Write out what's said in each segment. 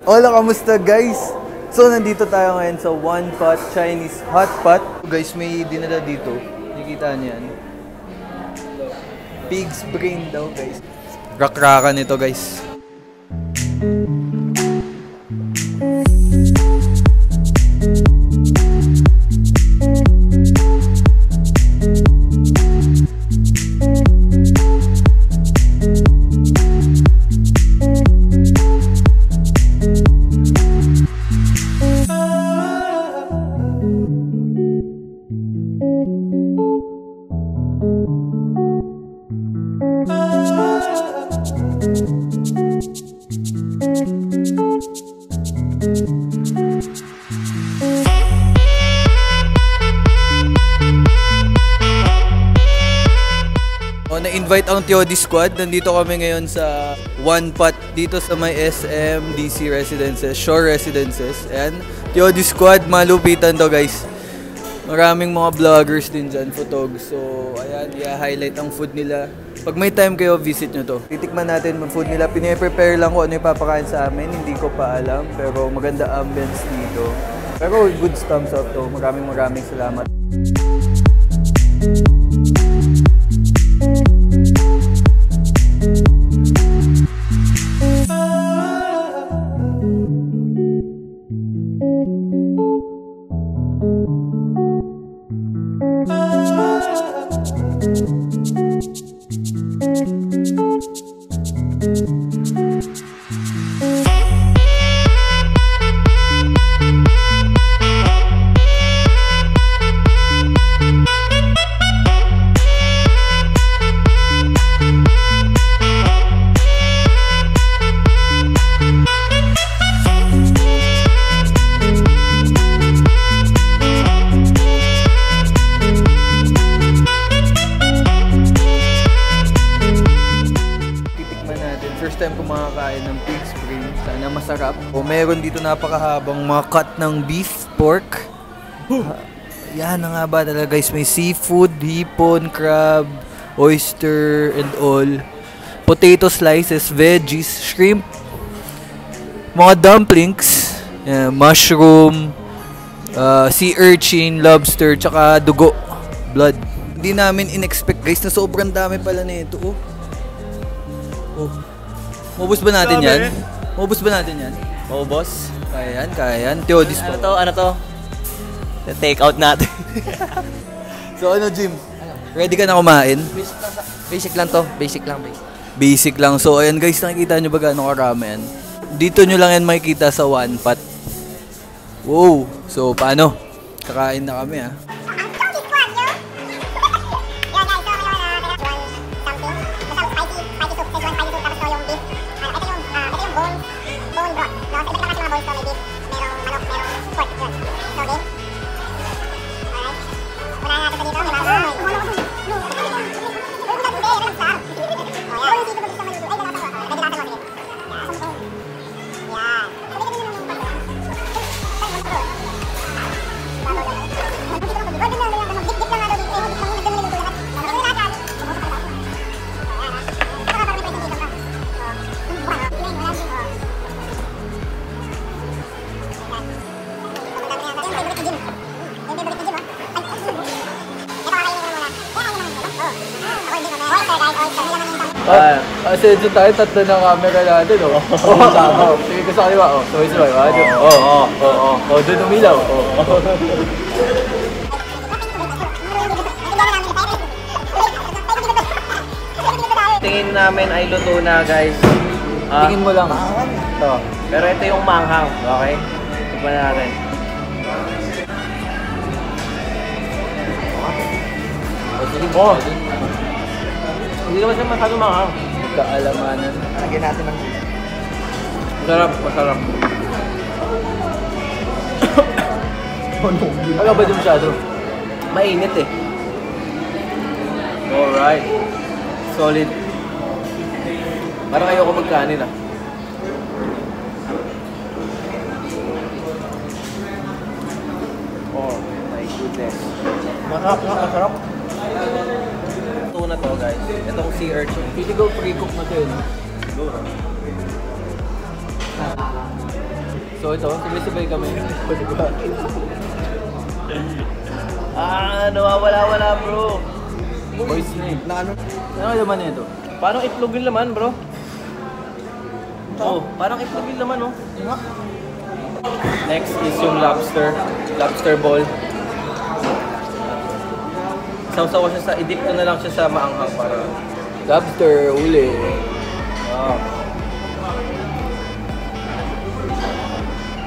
Hola, kamusta guys? So, nandito tayo ngayon sa One Pot Chinese Hot Pot. Guys, may dinala dito. Nakikita niyo yan. Pig's brain daw, guys. Rakrakan ito, guys. Na-invite ang Theody Squad. Nandito kami ngayon sa One Pot dito sa may SM DC Residences, Shore Residences. Ayan, Theody Squad, malupitan to guys. Maraming mga vloggers din dyan, photogs. So, ayan, i-highlight ang food nila. Pag may time kayo, visit nyo to. Titikman natin ang food nila. Pine-prepare lang ko ano yung papakain sa amin. Hindi ko pa alam, pero maganda ambience dito. Pero good thumbs up to. Maraming salamat. First time ko makakain ng pig's brain. Sana masarap. O meron dito napakahabang mga cut ng beef, pork. Yan na nga ba talaga guys. May seafood, hipon, crab, oyster, and all. Potato slices, veggies, shrimp, mga dumplings, mushroom, sea urchin, lobster, tsaka dugo, blood. Hindi namin in-expect guys na sobrang dami pala nito. Oh. Maubos ba natin yan? Maubos ba natin yan? Maubos? Kaya yan. Theody Squad. Ano to? Take out natin. So ano, Jim? Ready ka na kumain? Basic lang to. Basic lang. So ayan guys, nakikita nyo ba gaano karami yan? Dito nyo lang yan makikita sa One Pot. Wow! So paano? Kakain na kami ah. Asenso tayo, tatlo ng camera natin, oh. Sige ko sa kaliwa, oh. Sabay-sabay, doon umilaw, Tingin namin ay luto na guys. Tingin mo lang. Ito. Pero ito yung manghang, okay? Tignan natin. Oh! Hindi naman siya masyado manghang. Kaalamanan. Lagyan natin ng masarap. Ano ba di masyado? Mainit eh. Alright. Solid. Parang ayoko magkanin ah. Oh my goodness. Masarap. Ito na to guys. Itong sea urchin. Pili ko pre-cook na to yun. So ito, sumisibay kami. Nawawala-wala bro. Boys na eh. Na ano? Ano naman na ito? Parang itlog yung laman bro. Oh, parang itlog yung laman oh. Nga. Next is yung lobster. Lobster ball. Sausawa siya sa, i-dip ko na lang siya sa maanghang para. Lobster, uli. Wow.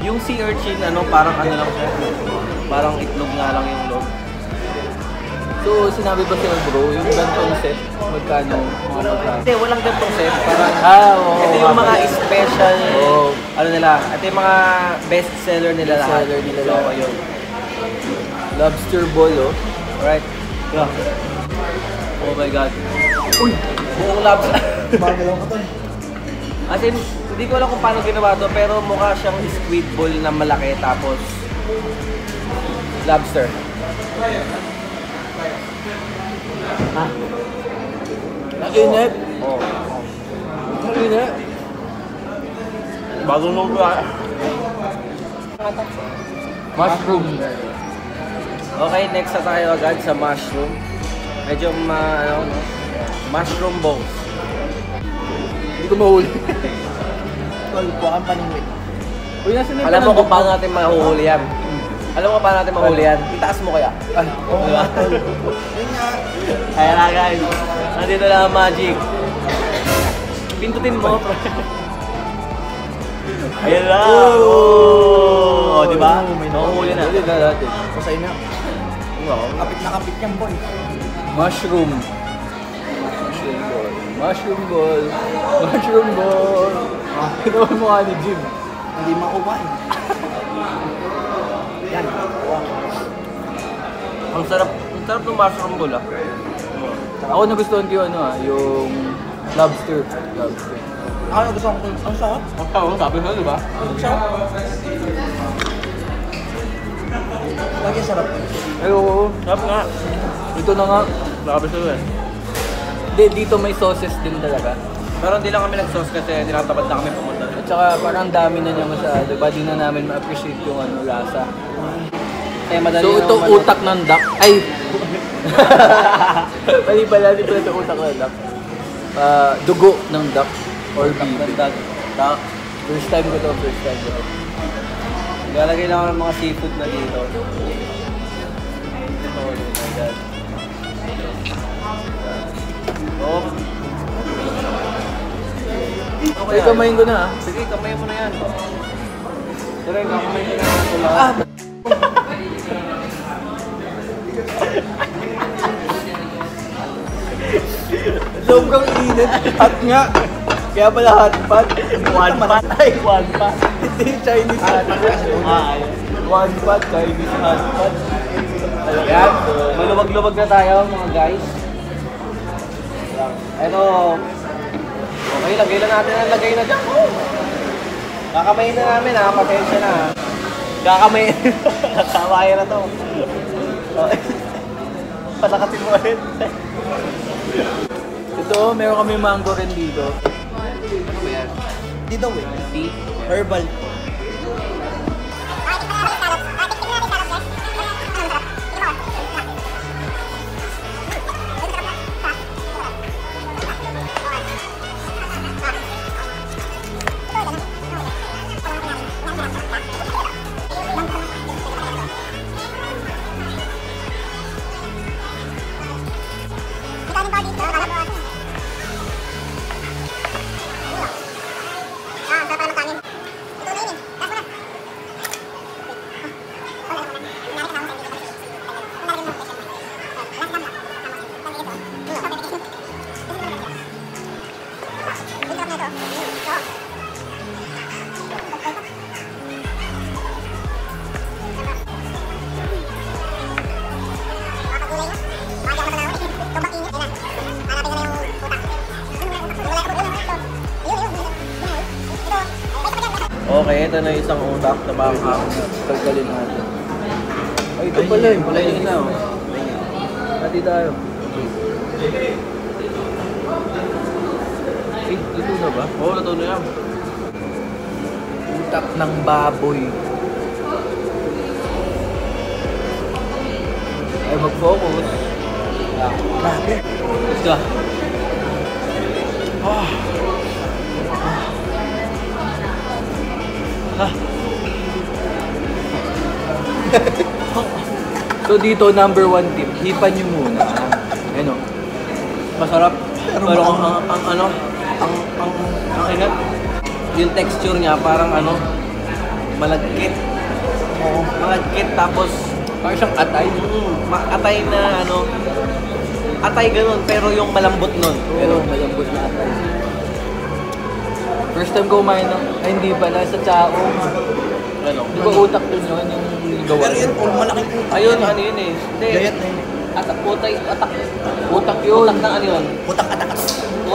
Yung sea urchin, parang ano lang siya. Parang itlog nga lang yung loob. So, sinabi ba sa'yo bro, yung gantong set, magkano? Hindi, walang gantong set. Parang, Oo. ito yung mga special, Oo. ano nila, ito yung mga best seller nila lahat. Bestseller nila So, lahat. ayun. Lobster ball, oh. Alright. Yeah. Oh my God. Uy! Buong lobster. Bagalaw ko to. As in, hindi ko alam kung paano ginawa to, pero mukha siyang squid ball na malaki, tapos lobster. Mainit. Oh. Mainit. Bago nung Mushroom. Okay, next na tayo agad sa mushroom. Medyo mushroom balls. Hindi ko mahuli. Tol, buwan pa ng wait. Uy, nasa na Alam mo kung paano natin mahuhuli yan? Alam mo kung paano natin mahuli yan? Itaas mo kaya? Ay, Oo nga, tol. Yun nga. Kaya na guys, nandito lang ang magic. Pindutin mo. Ayan lang! Oh, di ba? Mahuhuli na. Huli na natin. Kusay na. Kapit na kapit yan, boy. Mushroom. Mushroom ball. Mushroom ball. Mushroom ball. Ito ang mukha ni Jim. Hindi makuha eh. Yan. Ang sarap ng mushroom ball ah. Ako nagustuhan ko yung yung lobster. Lobster. Ako gusto ko. Ang sarap. Ang sabi ko, di ba? Ang sarap. Lagi sarap. Ay, oo. Sarap nga. Ito na nga. Grabe siya eh. Hindi, dito may sauces din talaga. Pero hindi lang kami nag-sauce kasi tinatabad na kami pumunta. At saka parang dami na niya masyado. Diba, di na namin ma-appreciate yung lasa. Kaya madali So, na ito naman- utak ng duck. Ay! Mali pala, di pala ito utak ng duck. Dugo ng duck. Or beef. Duck. First time ko to. Lalagay lang ako ng mga seafood na dito. Oh my God. Oh. Okay, kamayin ko na. Sige, kamay mo na yan. Pero kamay mo na yan. Ah! Sobrang init. Hot nga. Kaya pala hot pot. One pot. Ay, one pot. Hindi, Chinese hot pot. One pot, Chinese hot pot. Ayan, maluwag-luwag na tayo mga guys. Eto, okay, lagay na natin ang lagay na dyan. Kakamayin na namin ha, pasensya na ha. Kakamayin. Kakamayin na to. Okay. Palakatin mo ulit. Ito, meron kami mango rin dito. Ano ba yan? Dito eh. Tea? Herbal. Okay, ito na isang utak na bangka. Taggalin natin. Ay, ito pala eh. Pala yun na. Hati tayo. Eh, ito na ba? Oo, luto na yan. utak ng baboy. Ay, mag-focus. Grabe. Let's go. So dito, number 1 tip, hipan nyo muna. Ano? Masarap. Pero ang ingat. Yung texture niya parang malagkit. Oo. Malagkit tapos Parang siyang atay. atay na atay ganun pero yung malambot nun. Pero malambot na atay. First time ko kumain ng... Ay, hindi pala. Sa chaong. Di ba utak dun yun? Yung gawa. Pero yun, malaking utak. Ayun, yun eh. Hindi. Gayat na yun eh. Utak Yun. Utak ng ano yun? Utak-atak.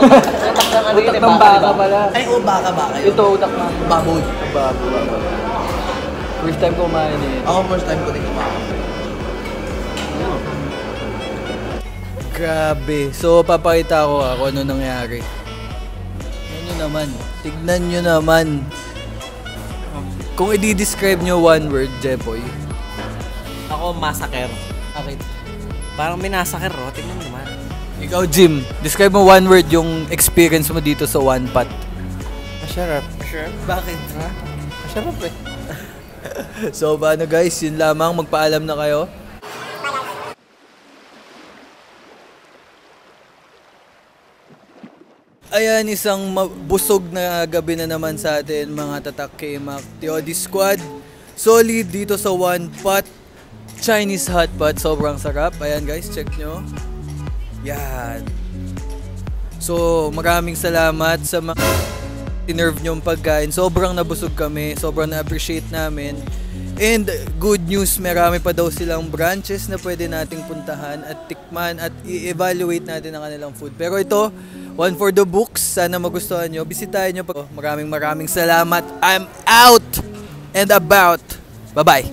Utak ng ano yun Utak eh. ng baka pala. Ay, baka yun. Ito, utak ng Baboy. baboy. First time ko kumain eh. Ako, first time ko din kumain. Grabe. So, papakita ko kung ano nangyari. Tignan nyo naman. Kung i-describe nyo one word, Jepoy. Ako, massacre. Bakit? Parang minasakir, tingnan mo naman. Ikaw, Jim. Describe mo one word yung experience mo dito sa One Pot. Masarap. Masarap? Bakit? Ha? Masarap eh. So, paano guys? Yun lamang. Magpaalam na kayo. Ayan, isang busog na gabi na naman sa atin, mga tatak K-Mac Teodi Squad. Solid dito sa One Pot Chinese Hot Pot. Sobrang sarap. Ayan guys, check nyo. Yan. So, maraming salamat sa mga tinerve nyong pagkain. Sobrang nabusog kami. Sobrang na-appreciate namin. And good news, marami pa daw silang branches na pwede nating puntahan at tikman at i-evaluate natin ang kanilang food. Pero ito, one for the books. Sana magustuhan nyo. Bisitahin nyo pa. Maraming salamat. I'm out and about. Bye-bye.